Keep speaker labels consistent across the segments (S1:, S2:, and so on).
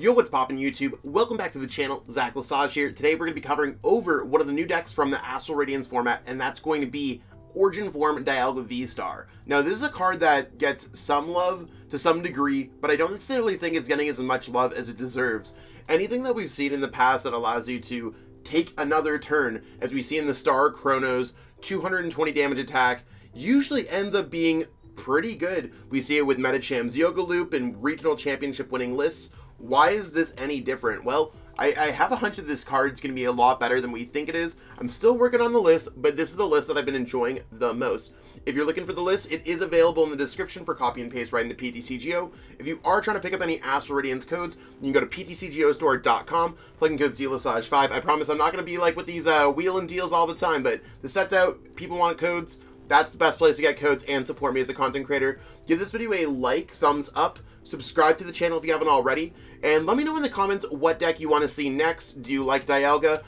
S1: Yo, what's poppin' YouTube? Welcome back to the channel, Zac VSTAR here. Today we're going to be covering over one of the new decks from the Astral Radiance format, and that's going to be Origin Form Dialga VSTAR. Now, this is a card that gets some love to some degree, but I don't necessarily think it's getting as much love as it deserves. Anything that we've seen in the past that allows you to take another turn, as we see in the Star Chronos, 220 damage attack, usually ends up being pretty good. We see it with Metacham's Yoga Loop and regional championship winning lists. Why is this any different? Well, I have a hunch that this card's going to be a lot better than we think it is. I'm still working on the list, but this is the list that I've been enjoying the most. If you're looking for the list, it is available in the description for copy and paste right into PTCGO. If you are trying to pick up any Astral Radiance codes, you can go to PTCGO Store.com, plug in code Zacian V. I promise I'm not going to be like with these wheeling deals all the time, but the set's out, people want codes. That's the best place to get codes and support me as a content creator. Give this video a like, thumbs up, subscribe to the channel if you haven't already, and let me know in the comments what deck you want to see next. Do you like Dialga?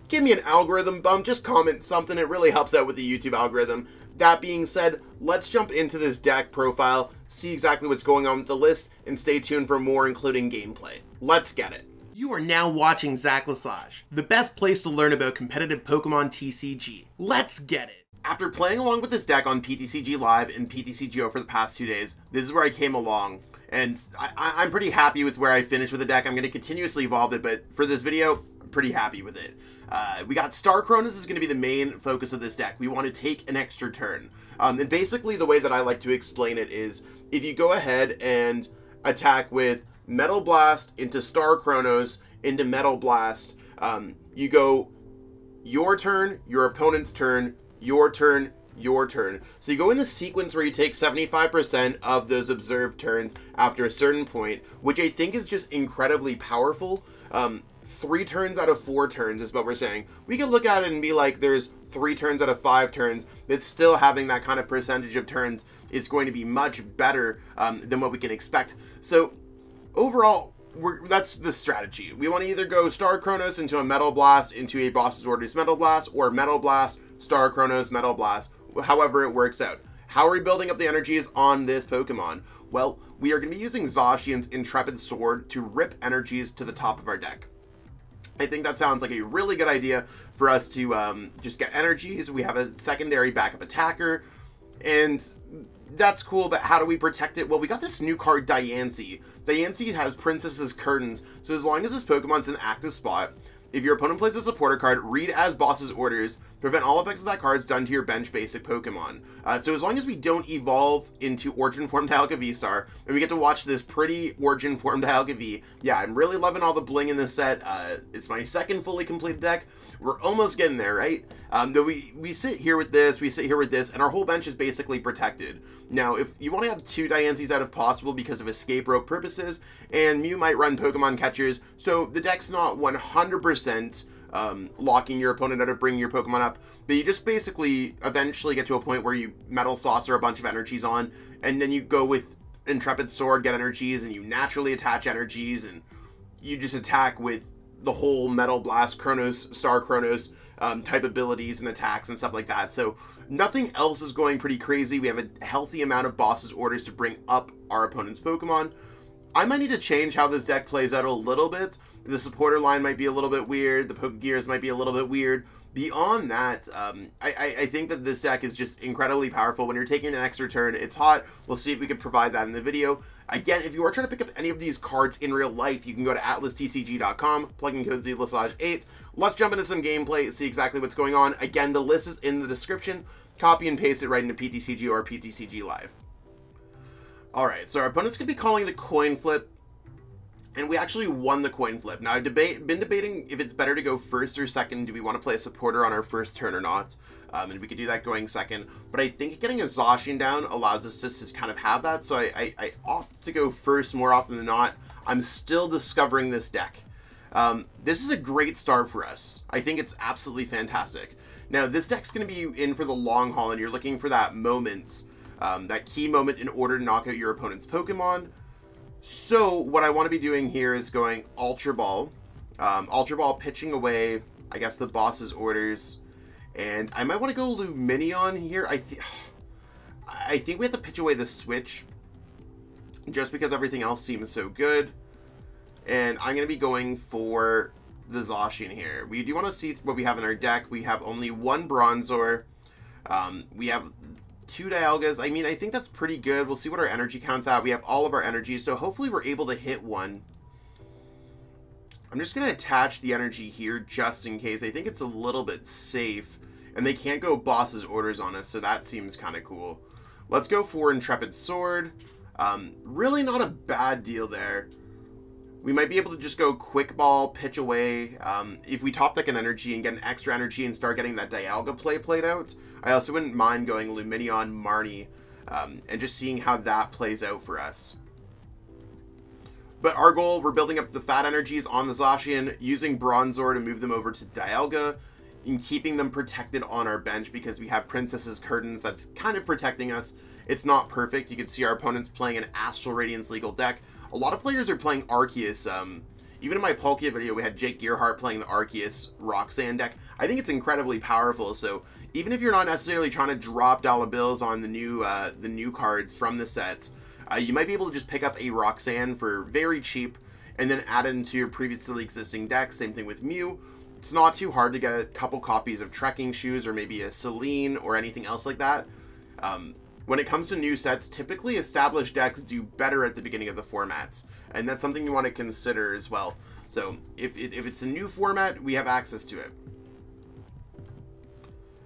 S1: Give me an algorithm bump, just comment something, it really helps out with the YouTube algorithm. That being said, let's jump into this deck profile, see exactly what's going on with the list, and stay tuned for more including gameplay. Let's get it. You are now watching Zac VSTAR, the best place to learn about competitive Pokemon TCG. Let's get it. After playing along with this deck on PTCG Live and PTCGO for the past 2 days, this is where I came along. And I'm pretty happy with where I finished with the deck. I'm going to continuously evolve it, but for this video, I'm pretty happy with it. We got Star Chronos is going to be the main focus of this deck. We want to take an extra turn. And basically the way that I like to explain it is, if you go ahead and attack with Metal Blast into Star Chronos into Metal Blast, you go your turn, your opponent's turn, your turn, your turn. So you go in the sequence where you take 75% of those observed turns after a certain point, which I think is just incredibly powerful. 3 turns out of 4 turns is what we're saying. We can look at it and be like, there's 3 turns out of 5 turns, but still having that kind of percentage of turns is going to be much better than what we can expect. So overall, that's the strategy. We want to either go Star Chronos into a Metal Blast into a Boss's Orders Metal Blast, or Metal Blast, Star Chronos, Metal Blast, however it works out. How are we building up the energies on this Pokemon? Well, we are going to be using Zacian's Intrepid Sword to rip energies to the top of our deck. I think that sounds like a really good idea for us to just get energies. We have a secondary backup attacker, and that's cool, but how do we protect it? Well, we got this new card, Diancie. Diancie has Princess's Curtains, so as long as this Pokemon's in an active spot, if your opponent plays a supporter card, read as Boss's Orders, prevent all effects of that card done to your bench basic Pokemon. So as long as we don't evolve into Origin Form Dialga VSTAR, and we get to watch this pretty Origin Form Dialga V, yeah, I'm really loving all the bling in this set. It's my second fully completed deck. We're almost getting there, right? Though we sit here with this, we sit here with this, and our whole bench is basically protected. Now, if you want to have 2 Diancies out if possible because of escape rope purposes, and Mew might run Pokemon catchers, so the deck's not 100% locking your opponent out of bringing your Pokemon up, but you just basically eventually get to a point where you Metal Saucer a bunch of energies on, and then you go with Intrepid Sword, get energies, and you naturally attach energies, and you just attack with the whole Metal Blast, Chronos, Star Chronos type abilities and attacks and stuff like that. So nothing else is going pretty crazy. We have a healthy amount of Boss's Orders to bring up our opponent's Pokemon. I might need to change how this deck plays out a little bit. The supporter line might be a little bit weird. The Pokégears might be a little bit weird. Beyond that, I think that this deck is just incredibly powerful. When you're taking an extra turn, it's hot. We'll see if we can provide that in the video. Again, if you are trying to pick up any of these cards in real life, you can go to atlastcg.com, plug in code Zacian. Let's jump into some gameplay, see exactly what's going on. Again, the list is in the description. Copy and paste it right into PTCG or PTCG Live. Alright, so our opponent's going to be calling the coin flip, and we actually won the coin flip. Now, I've been debating if it's better to go first or second. Do we want to play a supporter on our first turn or not? And we could do that going second. But I think getting a Zacian down allows us to kind of have that, so I opt to go first more often than not. I'm still discovering this deck. This is a great start for us. I think it's absolutely fantastic. Now, this deck's going to be in for the long haul, and you're looking for that moment, that key moment in order to knock out your opponent's Pokemon. So what I want to be doing here is going Ultra Ball. Ultra Ball pitching away, I guess, the Boss's Orders. And I might want to go Lumineon here. I think we have to pitch away the Switch, just because everything else seems so good. And I'm going to be going for the Zacian here. We do want to see what we have in our deck. We have only one Bronzor. We have 2 Dialgas. I mean, I think that's pretty good. We'll see what our energy counts at. We have all of our energies, so hopefully we're able to hit one. I'm just going to attach the energy here just in case. I think it's a little bit safe. And they can't go boss's orders on us, so that seems kind of cool. Let's go for Intrepid Sword. Really not a bad deal there. We might be able to just go Quick Ball, pitch away. If we top deck an energy and get an extra energy and start getting that Dialga play played out, I also wouldn't mind going Lumineon, Marnie, and just seeing how that plays out for us. But our goal, we're building up the fat energies on the Zacian, using Bronzor to move them over to Dialga, and keeping them protected on our bench because we have Princess's Curtains that's kind of protecting us. It's not perfect. You can see our opponents playing an Astral Radiance legal deck. A lot of players are playing Arceus. Even in my Pokégear video, we had Jake Gearhart playing the Arceus Roxanne deck. I think it's incredibly powerful, so even if you're not necessarily trying to drop dollar bills on the new cards from the sets, you might be able to just pick up a Roxanne for very cheap and then add it into your previously existing deck. Same thing with Mew. It's not too hard to get a couple copies of Trekking Shoes or maybe a Celine or anything else like that. When it comes to new sets, typically established decks do better at the beginning of the formats, and that's something you want to consider as well. So if it's a new format, we have access to it.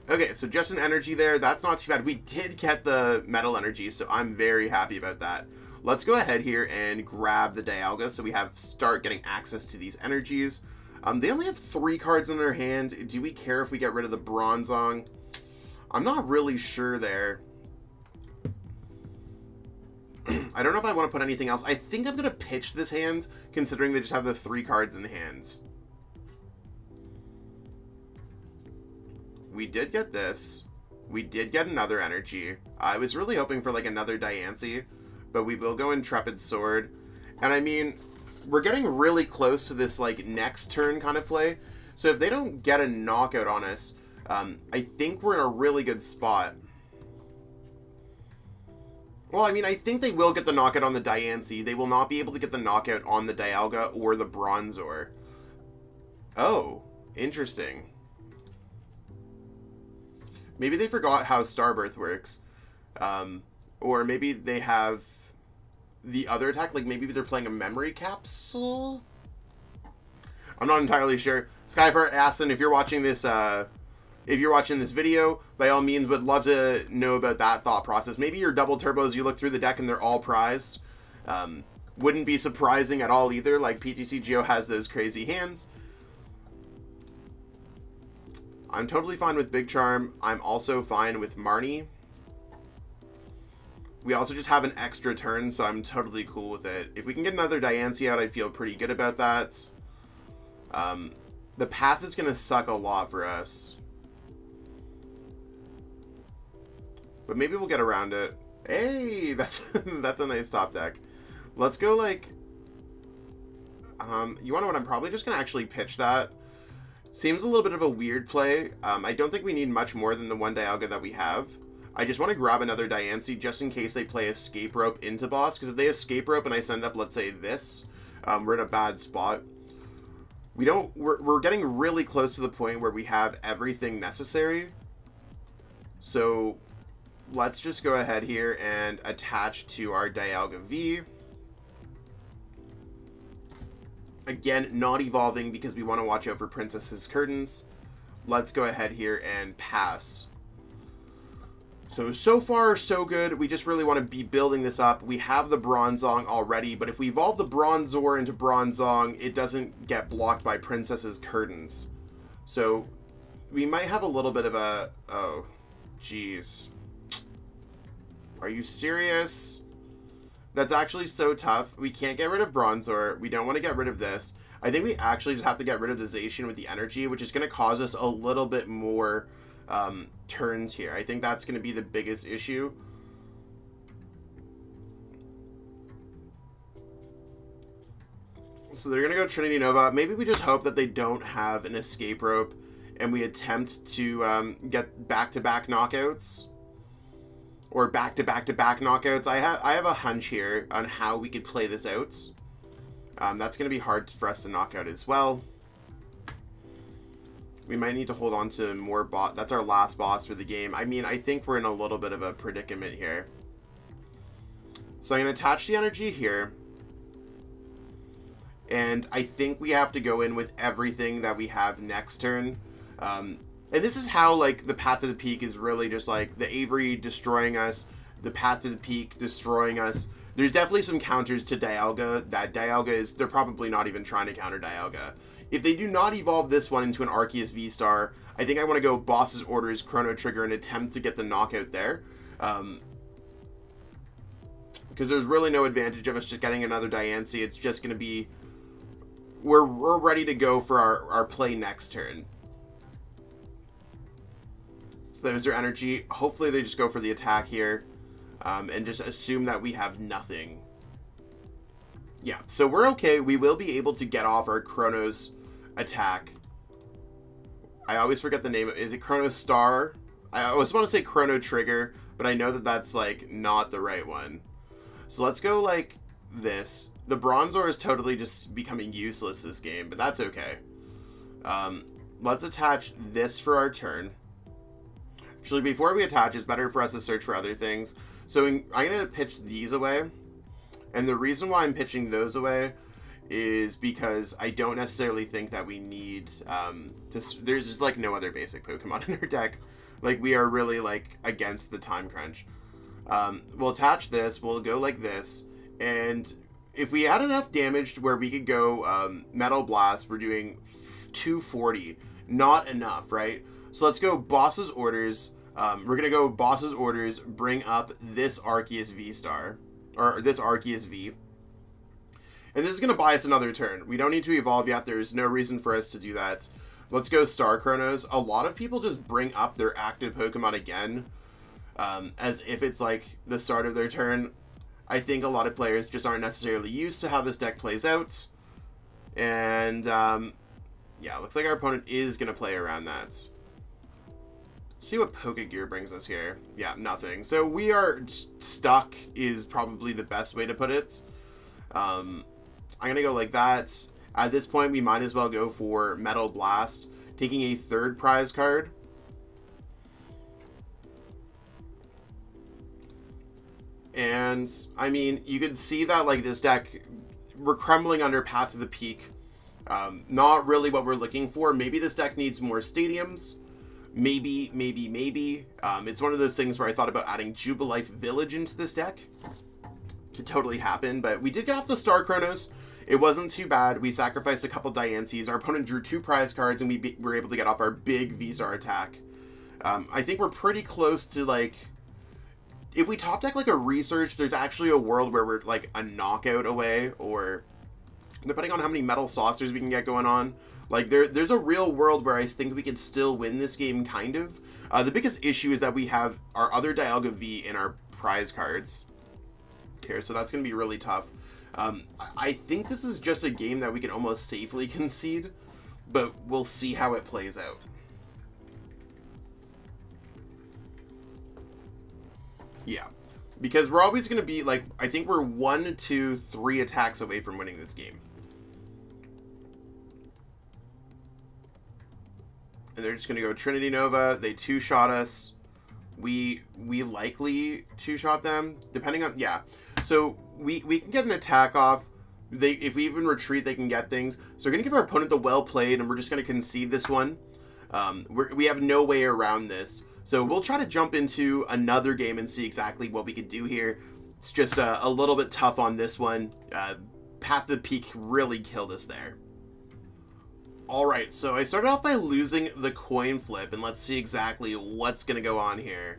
S1: Okay, so just an energy there. That's not too bad. We did get the Metal Energy, so I'm very happy about that. Let's go ahead here and grab the Dialga so we start getting access to these energies. They only have 3 cards in their hand. Do we care if we get rid of the Bronzong? I'm not really sure there. I don't know if I want to put anything else. I think I'm going to pitch this hand, considering they just have the 3 cards in hands. We did get this. We did get another energy. I was really hoping for like another Diancie, but we will go Intrepid Sword. And I mean, we're getting really close to this like next turn kind of play. So if they don't get a knockout on us, I think we're in a really good spot. Well, I mean, I think they will get the knockout on the Diancie. They will not be able to get the knockout on the Dialga or the Bronzor. Oh, interesting. Maybe they forgot how Starbirth works. Or maybe they have the other attack. Like, maybe they're playing a memory capsule? I'm not entirely sure. Skyfire Aston, if you're watching this, video, by all means, would love to know about that thought process. Maybe your double turbos, you look through the deck and they're all prized. Wouldn't be surprising at all either, like PTCGO has those crazy hands. I'm totally fine with Big Charm. I'm also fine with Marnie. We also just have an extra turn, so I'm totally cool with it. If we can get another Diancie out, I'd feel pretty good about that. The path is going to suck a lot for us. But maybe we'll get around it. Hey, that's a nice top deck. Let's go like... you want to know what? I'm probably just going to actually pitch that. Seems a little bit of a weird play. I don't think we need much more than the 1 Dialga that we have. I just want to grab another Diancie just in case they play Escape Rope into boss. Because if they Escape Rope and I send up, let's say, this, we're in a bad spot. We're getting really close to the point where we have everything necessary. So let's just go ahead here and attach to our Dialga V. Again, not evolving because we want to watch out for Princess's Curtains. Let's go ahead here and pass. So far, so good. We just really want to be building this up. We have the Bronzong already, but if we evolve the Bronzor into Bronzong, it doesn't get blocked by Princess's Curtains. So we might have a little bit of a... Oh, jeez. Are you serious? That's actually so tough. We can't get rid of Bronzor. We don't want to get rid of this. I think we actually just have to get rid of the Zacian with the energy, which is going to cause us a little bit more turns here. I think that's going to be the biggest issue. So they're going to go Trinity Nova. Maybe we just hope that they don't have an Escape Rope and we attempt to get back-to-back knockouts. Or back-to-back-to-back knockouts. I have a hunch here on how we could play this out. That's going to be hard for us to knock out as well. We might need to hold on to more boss. That's our last boss for the game. I mean, I think we're in a little bit of a predicament here. So I'm going to attach the energy here. And I think we have to go in with everything that we have next turn. And this is how, like, the Path to the Peak is really just, like, the Avery destroying us, the Path to the Peak destroying us. There's definitely some counters to Dialga that Dialga is, they're probably not even trying to counter Dialga. If they do not evolve this one into an Arceus V-Star, I think I want to go Boss's Orders, Chrono Trigger, and attempt to get the knockout there. Because there's really no advantage of us just getting another Diancie. It's just going to be... We're ready to go for our play next turn. So there's their energy. Hopefully they just go for the attack here. And just assume that we have nothing. Yeah, so we're okay. We will be able to get off our Chronos attack. I always forget the name. Is it Chrono Star? I always want to say Chrono Trigger, but I know that that's, like, not the right one. So let's go like this. The Bronzor is totally just becoming useless this game, but that's okay. Let's attach this for our turn. Actually, before we attach, it's better for us to search for other things. So I'm going to pitch these away. And the reason why I'm pitching those away is because I don't necessarily think that we need... there's just, like, no other basic Pokemon in our deck. Like, we are really, like, against the time crunch. We'll attach this. We'll go like this. And if we had enough damage to where we could go Metal Blast, we're doing 240. Not enough, right? So let's go Boss's Orders. We're going to go Boss's Orders, bring up this Arceus V-Star. Or this Arceus V. And this is going to buy us another turn. We don't need to evolve yet. There's no reason for us to do that. Let's go Star Chronos. A lot of people just bring up their active Pokemon again. As if it's like the start of their turn. I think a lot of players just aren't necessarily used to how this deck plays out. And, yeah, looks like our opponent is going to play around that. See what Pokégear brings us here. Yeah, nothing. So we are stuck is probably the best way to put it. I'm going to go like that. At this point, we might as well go for Metal Blast, taking a third prize card. And, I mean, you can see that, like, this deck, we're crumbling under Path to the Peak. Not really what we're looking for. Maybe this deck needs more stadiums. Maybe. It's one of those things where I thought about adding Jubilife Village into this deck. Could totally happen, but we did get off the Star Chronos. It wasn't too bad. We sacrificed a couple Diancies. Our opponent drew 2 prize cards, and we were able to get off our big V-Star attack. I think we're pretty close to, like... If we top deck, like, a Research, there's actually a world where we're, like, a knockout away, or... Depending on how many Metal Saucers we can get going on. Like, there's a real world where I think we could still win this game, kind of. The biggest issue is that we have our other Dialga V in our prize cards here, so that's going to be really tough. I think this is just a game that we can almost safely concede, but we'll see how it plays out. Yeah, because we're always going to be, like, I think we're 1, 2, 3 attacks away from winning this game. And they're just going to go Trinity Nova. They 2-shot us. We likely 2-shot them, depending on... Yeah. So we can get an attack off. If we even retreat, they can get things. So we're going to give our opponent the well played, and we're just going to concede this one. We have no way around this. So we'll try to jump into another game and see exactly what we could do here. It's just a little bit tough on this one. Path to the Peak really killed us there. Alright, so I started off by losing the coin flip, and let's see exactly what's going to go on here.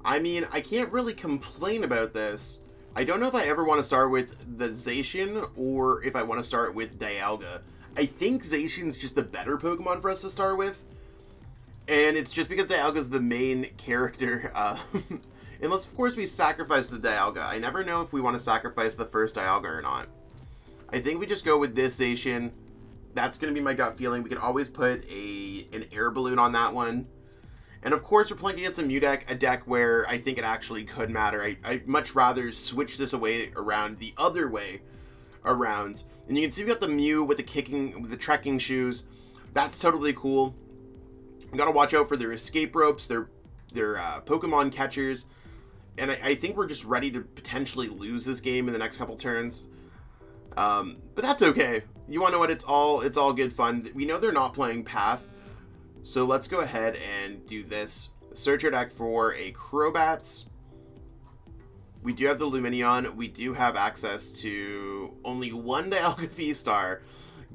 S1: I mean, I can't really complain about this. I don't know if I ever want to start with the Zacian, or if I want to start with Dialga. I think Zacian's just the better Pokemon for us to start with. And it's just because Dialga's the main character. Unless, of course, we sacrifice the Dialga. I never know if we want to sacrifice the first Dialga or not. I think we just go with this Zacian. That's going to be my gut feeling. We can always put an Air Balloon on that one. And of course, we're playing against a Mew deck, a deck where I think it actually could matter. I'd much rather switch this away around the other way around. And you can see we got the Mew with the trekking shoes. That's totally cool. Gotta watch out for their escape ropes, their Pokemon catchers. And I think we're just ready to potentially lose this game in the next couple turns. But that's okay. You want to know what? It's all good fun. We know they're not playing Path. So let's go ahead and do this. Search our deck for a Crobat. We do have the Lumineon. We do have access to only one Dialga VSTAR.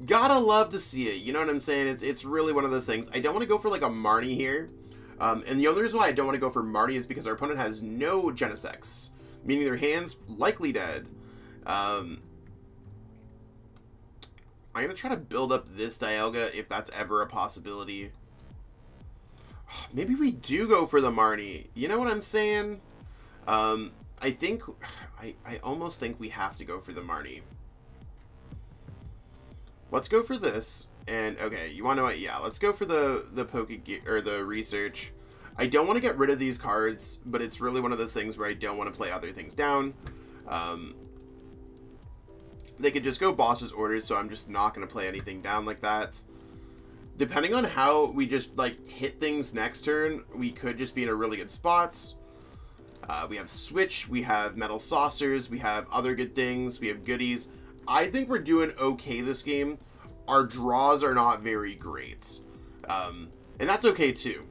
S1: Gotta love to see it. You know what I'm saying? It's really one of those things. I don't want to go for like a Marnie here. And the only reason why I don't want to go for Marnie is because our opponent has no Genesects, meaning their hand's likely dead. I'm going to try to build up this Dialga if that's ever a possibility. Maybe we do go for the Marnie. You know what I'm saying? I almost think we have to go for the Marnie. Let's go for this. And, okay, you want to know what? Yeah, let's go for the Pokégear, or the Research. I don't want to get rid of these cards, but it's really one of those things where I don't want to play other things down. They could just go Boss's Orders, so I'm just not going to play anything down like that. Depending on how we just, like, hit things next turn, we could just be in a really good spots. We have Switch, we have Metal Saucers, we have other good things, we have goodies. I think we're doing okay this game. Our draws are not very great. And that's okay, too.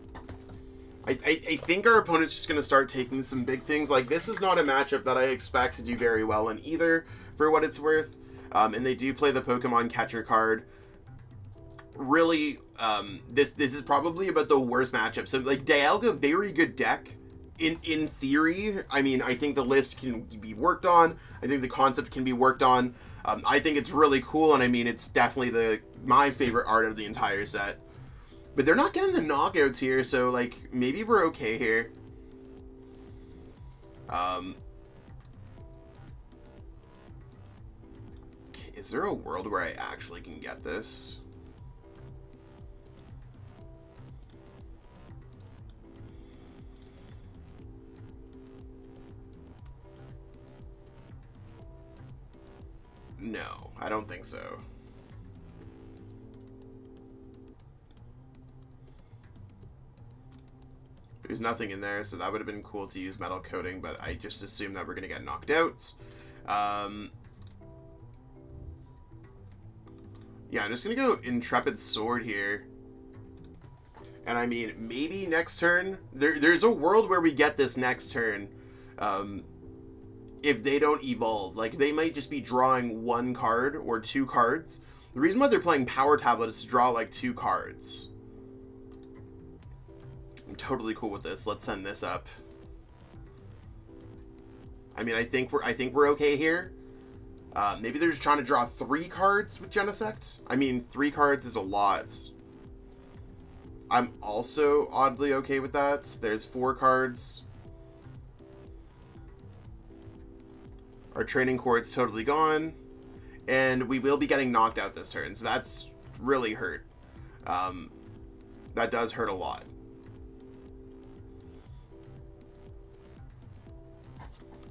S1: I think our opponent's just going to start taking some big things. Like, this is not a matchup that I expect to do very well in either, for what it's worth. And they do play the Pokemon Catcher card. Really, this is probably about the worst matchup. So, like, Dialga, very good deck. In theory, I mean, I think the list can be worked on. I think the concept can be worked on. I think it's really cool, and I mean, it's definitely my favorite art of the entire set. But they're not getting the knockouts here, so, like, maybe we're okay here. Is there a world where I actually can get this? No, I don't think so. There's nothing in there, so that would have been cool to use Metal Coating, but I just assumed that we're going to get knocked out. Yeah, I'm just going to go Intrepid Sword here. And I mean, maybe next turn, there's a world where we get this next turn. If they don't evolve, like, they might just be drawing one card or two cards. The reason why they're playing Power Tablet is to draw like two cards. I'm totally cool with this. Let's send this up. I mean, I think we're okay here. Maybe they're just trying to draw 3 cards with Genesect. I mean, 3 cards is a lot. I'm also oddly okay with that. There's 4 cards. Our Training Court's totally gone. And we will be getting knocked out this turn. So that's really hurt. That does hurt a lot.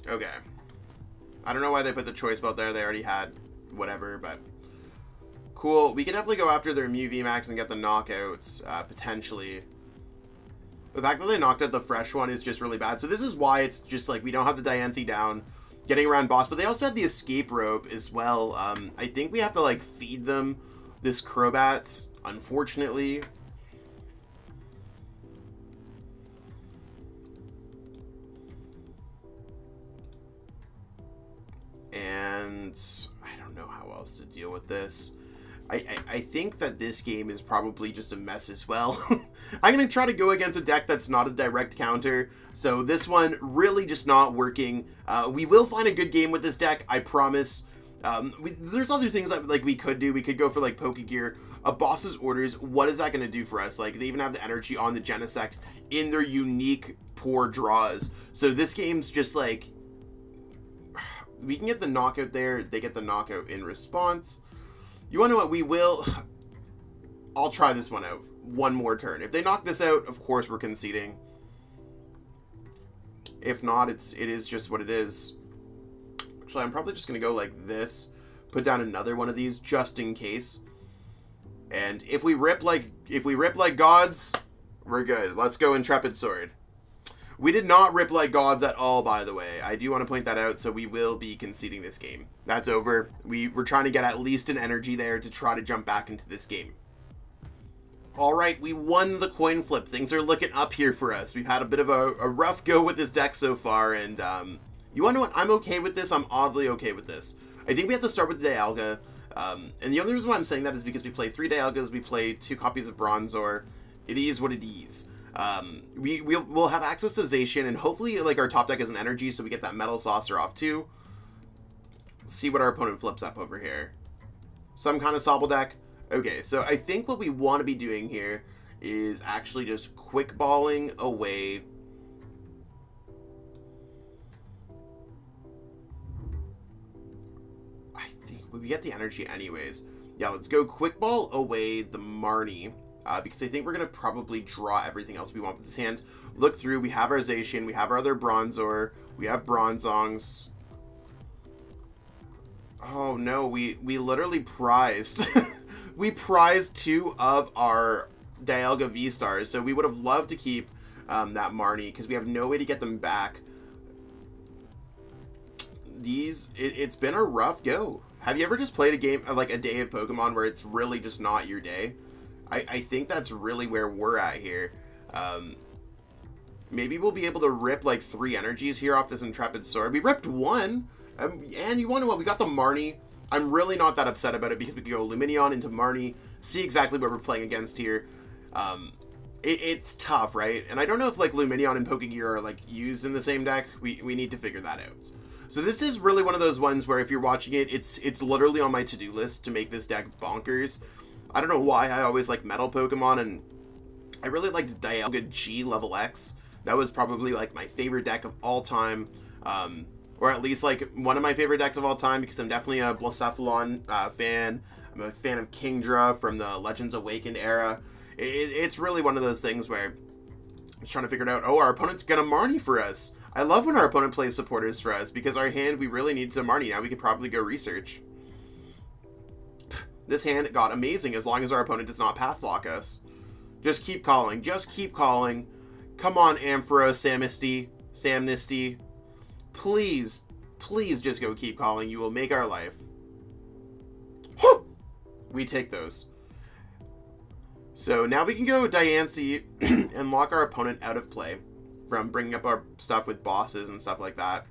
S1: Okay. I don't know why they put the choice belt there. They already had whatever, but cool. We could definitely go after their Mew VMAX and get the knockouts, potentially. The fact that they knocked out the fresh one is just really bad. So this is why it's just like we don't have the Diancie down, getting around boss, but they also had the escape rope as well. I think we have to like feed them this Crobat, unfortunately. And I don't know how else to deal with this. I think that this game is probably just a mess as well. I'm going to try to go against a deck that's not a direct counter. So this one really just not working. We will find a good game with this deck, I promise. There's other things that like we could do. We could go for like Pokégear, a Boss's Orders. What is that going to do for us? Like they even have the energy on the Genesect in their unique poor draws. So this game's just like, we can get the knockout there. They get the knockout in response. You want to know what? We will... I'll try this one out. One more turn. If they knock this out, of course we're conceding. If not, it is just what it is. Actually, I'm probably just going to go like this. put down another one of these just in case. And if we rip like gods, we're good. Let's go Intrepid Sword. We did not rip like gods at all, by the way. I do want to point that out, so we will be conceding this game. That's over. We're trying to get at least an energy there to try to jump back into this game. Alright, we won the coin flip. Things are looking up here for us. We've had a bit of a rough go with this deck so far, and you want to know what? I'm okay with this. I'm oddly okay with this. I think we have to start with Dialga. And the only reason why I'm saying that is because we play 3 Dialgas, we play 2 copies of Bronzor. It is what it is. We'll have access to Zacian, and hopefully like our top deck is an energy, so we get that Metal Saucer off too. See what our opponent flips up over here. Some kind of Sobble deck. Okay, so I think what we want to be doing here is actually just quick balling away. I think we get the energy anyways. Yeah, let's go quick ball away the Marnie. Because I think we're going to probably draw everything else we want with this hand. Look through, we have our Zacian, we have our other Bronzor, we have Bronzongs. Oh no, we literally prized. We prized 2 of our Dialga VSTARs, so we would have loved to keep that Marnie, because we have no way to get them back. It's been a rough go. Have you ever just played a game, like a day of Pokemon, where it's really just not your day? I think that's really where we're at here. Maybe we'll be able to rip like 3 energies here off this Intrepid Sword. We ripped 1, and you want to know what? We got the Marnie. I'm really not that upset about it because we could go Lumineon into Marnie, see exactly what we're playing against here. It's tough, right? And I don't know if like Lumineon and Pokégear are like used in the same deck. We need to figure that out. So this is really one of those ones where if you're watching it, it's literally on my to-do list to make this deck bonkers. I don't know why I always like Metal Pokemon, and I really liked Dialga G level X. That was probably like my favorite deck of all time, or at least like one of my favorite decks of all time, because I'm definitely a Blacephalon fan. I'm a fan of Kingdra from the Legends Awakened era. It's really one of those things where I'm just trying to figure it out. Oh, our opponent's gonna Marnie for us. I love when our opponent plays supporters for us, because our hand, we really need to Marnie. Now we could probably go research. This hand got amazing as long as our opponent does not pathlock us. Just keep calling. Just keep calling. Come on, Ampharos Samnesty. Please, please just go keep calling. You will make our life. Whew! We take those. So now we can go Diancie and lock our opponent out of play from bringing up our stuff with bosses and stuff like that.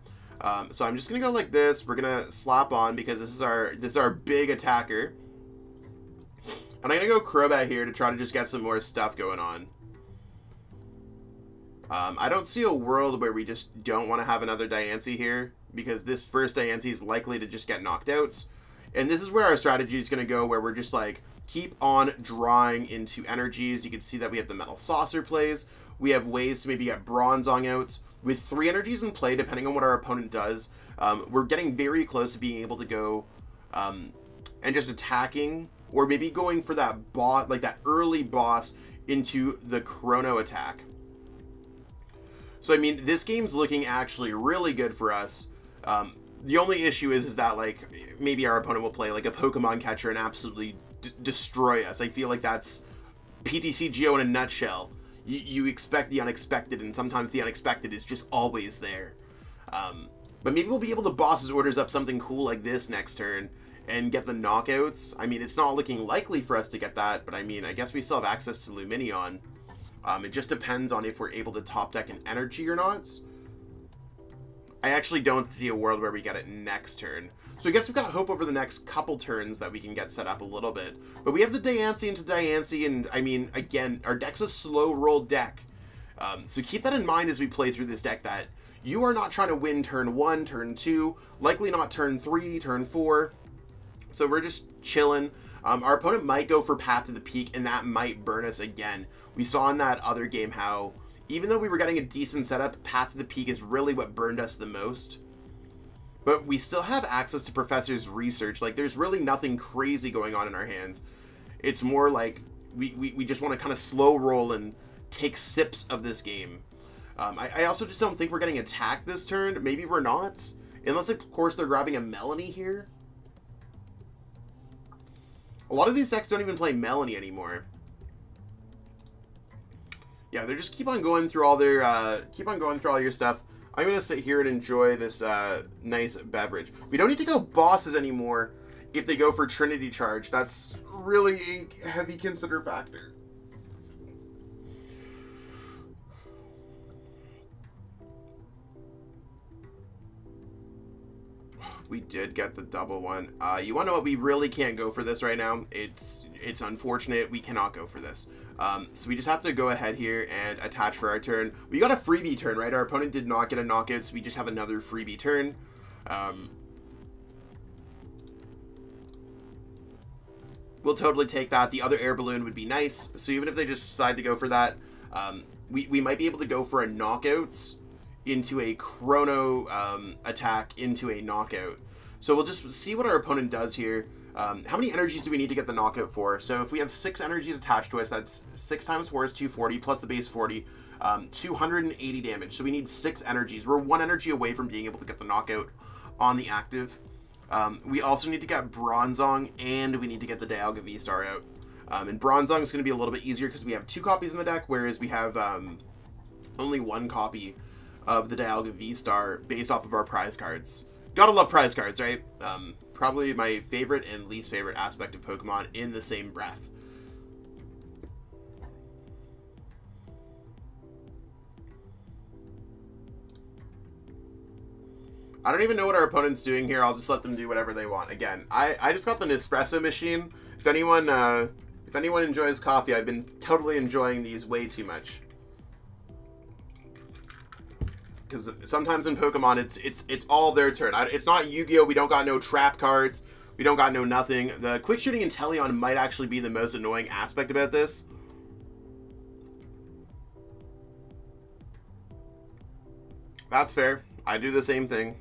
S1: So I'm just going to go like this. We're going to slap on because this is our big attacker. And I'm going to go Crobat here to try to just get some more stuff going on. I don't see a world where we just don't want to have another Diancie here, because this first Diancie is likely to just get knocked out. And this is where our strategy is going to go, where we're just like, keep on drawing into energies. You can see that we have the Metal Saucer plays. We have ways to maybe get Bronzong out. With 3 energies in play, depending on what our opponent does, we're getting very close to being able to go and just attacking, or maybe going for that boss, like that early boss into the chrono attack. So I mean, this game's looking actually really good for us. The only issue is that like maybe our opponent will play like a Pokemon catcher and absolutely destroy us. I feel like that's PTCGO in a nutshell. You expect the unexpected, and sometimes the unexpected is just always there. But maybe we'll be able to boss his orders up something cool like this next turn and get the knockouts. I mean, it's not looking likely for us to get that, but I mean, I guess we still have access to Lumineon. It just depends on if we're able to top deck an energy or not. I actually don't see a world where we get it next turn. So I guess we've got to hope over the next couple turns that we can get set up a little bit. But we have the Diancie into Diancie, and I mean, again, our deck's a slow roll deck. So keep that in mind as we play through this deck, that you are not trying to win turn 1, turn 2, likely not turn 3, turn 4. So we're just chilling. Our opponent might go for Path to the Peak, and that might burn us again. We saw in that other game how, even though we were getting a decent setup, Path to the Peak is really what burned us the most. But we still have access to Professor's research. Like, there's really nothing crazy going on in our hands. It's more like we just want to kind of slow roll and take sips of this game. I also just don't think we're getting attacked this turn. Maybe we're not. Unless, of course, they're grabbing a Melanie here. A lot of these decks don't even play Melanie anymore. Yeah, they just keep on going through all their, your stuff. I'm gonna sit here and enjoy this nice beverage. We don't need to go bosses anymore if they go for Trinity Charge. That's really a heavy consider factor. We did get the double one. You want to know what? We really can't go for this right now. It's unfortunate. We cannot go for this. So we just have to go ahead here and attach for our turn. We got a freebie turn, right? Our opponent did not get a knockout, so we just have another freebie turn. We'll totally take that. The other air balloon would be nice. So even if they just decide to go for that, we might be able to go for a knockout into a chrono attack into a knockout. So we'll just see what our opponent does here. How many energies do we need to get the knockout for? So if we have 6 energies attached to us, that's 6 times 4 is 240 plus the base 40, 280 damage. So we need 6 energies. We're 1 energy away from being able to get the knockout on the active. We also need to get Bronzong, and we need to get the Dialga VSTAR out. And Bronzong is going to be a little bit easier because we have 2 copies in the deck, whereas we have only 1 copy of the Dialga VSTAR based off of our prize cards. Gotta love prize cards, right? Probably my favorite and least favorite aspect of Pokemon in the same breath. I don't even know what our opponent's doing here. I'll just let them do whatever they want. Again, I just got the Nespresso machine. If anyone enjoys coffee, I've been totally enjoying these way too much. Because sometimes in Pokemon, it's all their turn. It's not Yu-Gi-Oh! We don't got no trap cards. We don't got no nothing. The quick shooting Inteleon might actually be the most annoying aspect about this. That's fair. I do the same thing.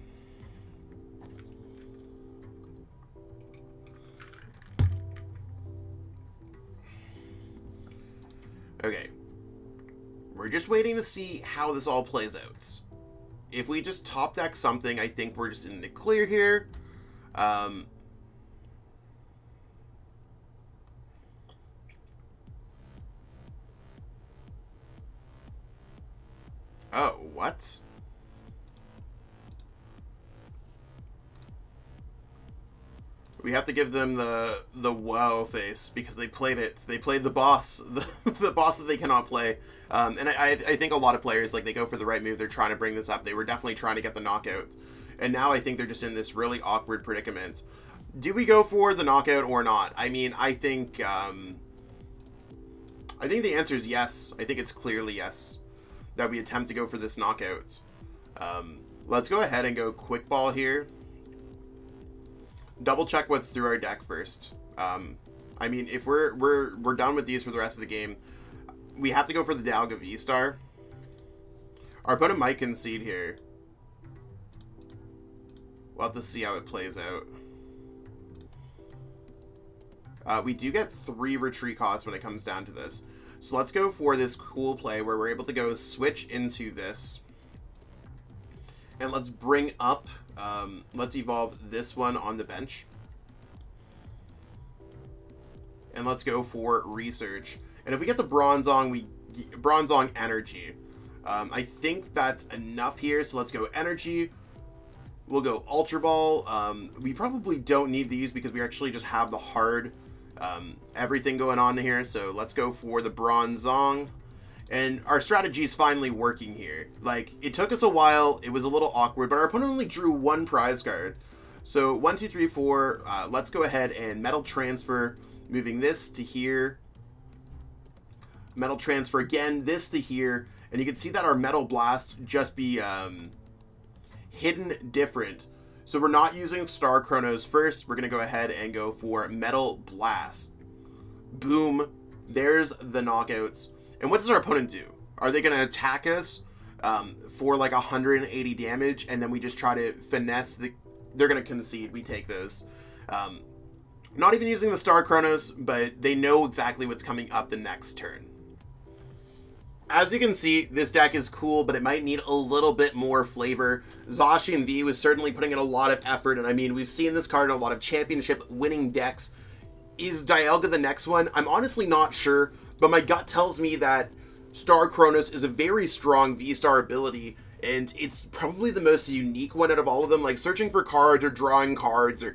S1: Okay. We're just waiting to see how this all plays out. If we just top deck something, I think we're just in the clear here. Oh, what? We have to give them the wow face because they played it. They played the boss, the boss that they cannot play. And I think a lot of players, like, they go for the right move. They're trying to bring this up. They were definitely trying to get the knockout. And now I think they're just in this really awkward predicament. Do we go for the knockout or not? I mean, I think the answer is yes. I think it's clearly yes that we attempt to go for this knockout. Let's go ahead and go quick ball here. Double check what's through our deck first. I mean, if we're done with these for the rest of the game, we have to go for the Dialga VSTAR. Our opponent might concede here. We'll have to see how it plays out. We do get 3 retreat costs when it comes down to this. So let's go for this cool play where we're able to go switch into this. And let's bring up, let's evolve this one on the bench. And let's go for research. And if we get the Bronzong, Bronzong energy. I think that's enough here. So let's go energy. We'll go Ultra Ball. We probably don't need these because we actually just have the hard everything going on here. So let's go for the Bronzong. And our strategy is finally working here. Like, it took us a while. It was a little awkward, but our opponent only drew 1 prize card. So 1, 2, 3, 4. Let's go ahead and Metal Transfer, moving this to here. Metal Transfer again, this to here. And you can see that our Metal Blast just be hidden different. So we're not using Star Chronos first. We're going to go ahead and go for Metal Blast. Boom. There's the knockouts. And what does our opponent do? Are they going to attack us for like 180 damage, and then we just try to finesse the... They're going to concede. We take those. Not even using the Star Chronos, but they know exactly what's coming up the next turn. As you can see, this deck is cool, but it might need a little bit more flavor. Zacian V was certainly putting in a lot of effort, and I mean, we've seen this card in a lot of championship winning decks Is Dialga the next one? I'm honestly not sure, but my gut tells me that Star Chronos is a very strong V-Star ability, and it's probably the most unique one out of all of them. Like searching for cards or drawing cards, or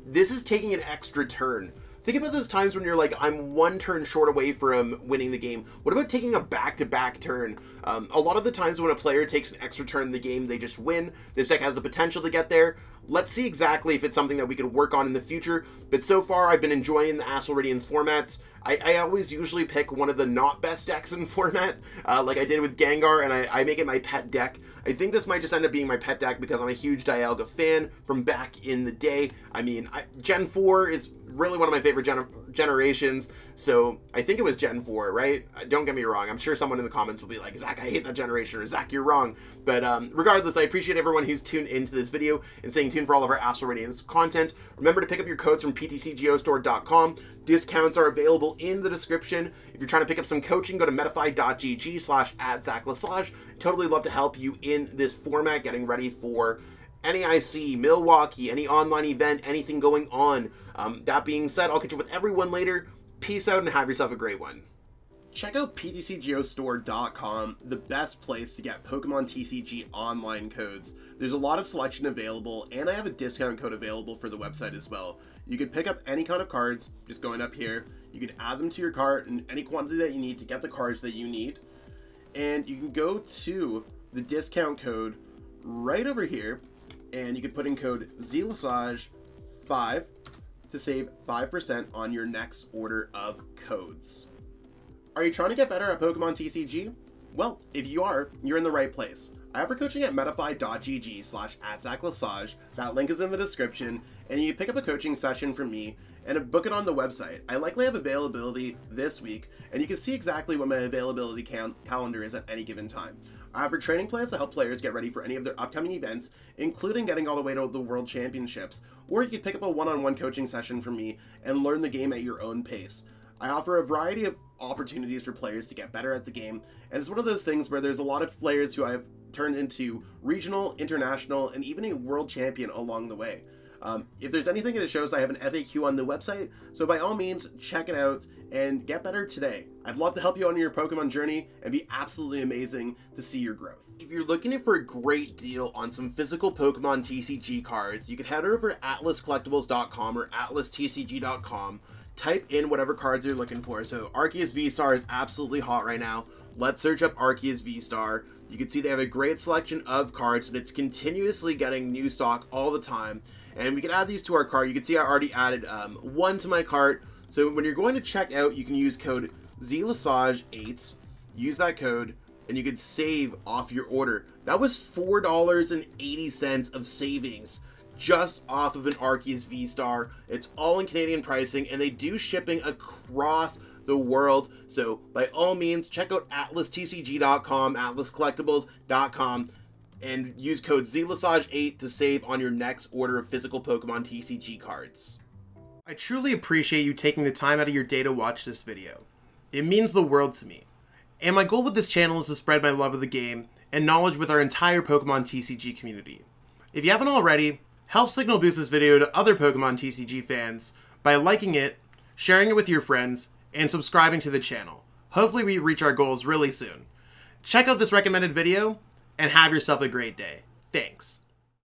S1: this is taking an extra turn. Think about those times when you're like, I'm one turn short away from winning the game. What about taking a back-to-back turn? A lot of the times when a player takes an extra turn in the game, they just win. This deck has the potential to get there. Let's see exactly if it's something that we could work on in the future. But so far, I've been enjoying the Astral Radiance formats. I always usually pick one of the not best decks in format, like I did with Gengar, and I make it my pet deck. I think this might just end up being my pet deck because I'm a huge Dialga fan from back in the day. I mean, Gen 4 is really one of my favorite generations, so I think it was Gen 4, right? Don't get me wrong. I'm sure someone in the comments will be like, Zach, I hate that generation, or Zach, you're wrong. But regardless, I appreciate everyone who's tuned into this video and staying tuned for all of our Astral Radiance content. Remember to pick up your codes from PTCGO Store.com. Discounts are available in the description. If you're trying to pick up some coaching, go to metafy.gg/@ZachLassage. Totally love to help you in this format, getting ready for NAIC, Milwaukee, any online event, anything going on. That being said, I'll catch you with everyone later. Peace out and have yourself a great one. Check out PTCGOstore.com, the best place to get Pokemon TCG online codes. There's a lot of selection available, and I have a discount code available for the website as well. You could pick up any kind of cards, just going up here. You could add them to your cart in any quantity that you need to get the cards that you need. And you can go to the discount code right over here, and you can put in code ZLassage5 to save 5% on your next order of codes. Are you trying to get better at Pokemon TCG? Well, if you are, you're in the right place. I offer coaching at metafy.gg/@ZachLassage. That link is in the description, and you pick up a coaching session from me and book it on the website. I likely have availability this week, and you can see exactly what my availability calendar is at any given time. I offer training plans to help players get ready for any of their upcoming events, including getting all the way to the World Championships, or you can pick up a one-on-one coaching session from me and learn the game at your own pace. I offer a variety of opportunities for players to get better at the game, and it's one of those things where there's a lot of players who I've turned into regional, international, and even a world champion along the way. If there's anything that shows, I have an FAQ on the website, so by all means, check it out and get better today. I'd love to help you on your Pokemon journey and be absolutely amazing to see your growth. If you're looking for a great deal on some physical Pokemon TCG cards, you can head over to atlascollectibles.com or atlastcg.com. Type in whatever cards you're looking for. So Arceus V-STAR is absolutely hot right now. Let's search up Arceus V-STAR. You can see they have a great selection of cards, and it's continuously getting new stock all the time. And we can add these to our cart. You can see I already added one to my cart. So when you're going to check out, you can use code ZLassage8. Use that code, and you can save off your order. That was $4.80 of savings just off of an Arceus V-STAR. It's all in Canadian pricing, and they do shipping across the world. So by all means, check out atlastcg.com, atlascollectibles.com, and use code ZLassage8 to save on your next order of physical Pokemon TCG cards. I truly appreciate you taking the time out of your day to watch this video. It means the world to me. And my goal with this channel is to spread my love of the game and knowledge with our entire Pokemon TCG community. If you haven't already, help signal boost this video to other Pokemon TCG fans by liking it, sharing it with your friends, and subscribing to the channel. Hopefully we reach our goals really soon. Check out this recommended video, and have yourself a great day. Thanks.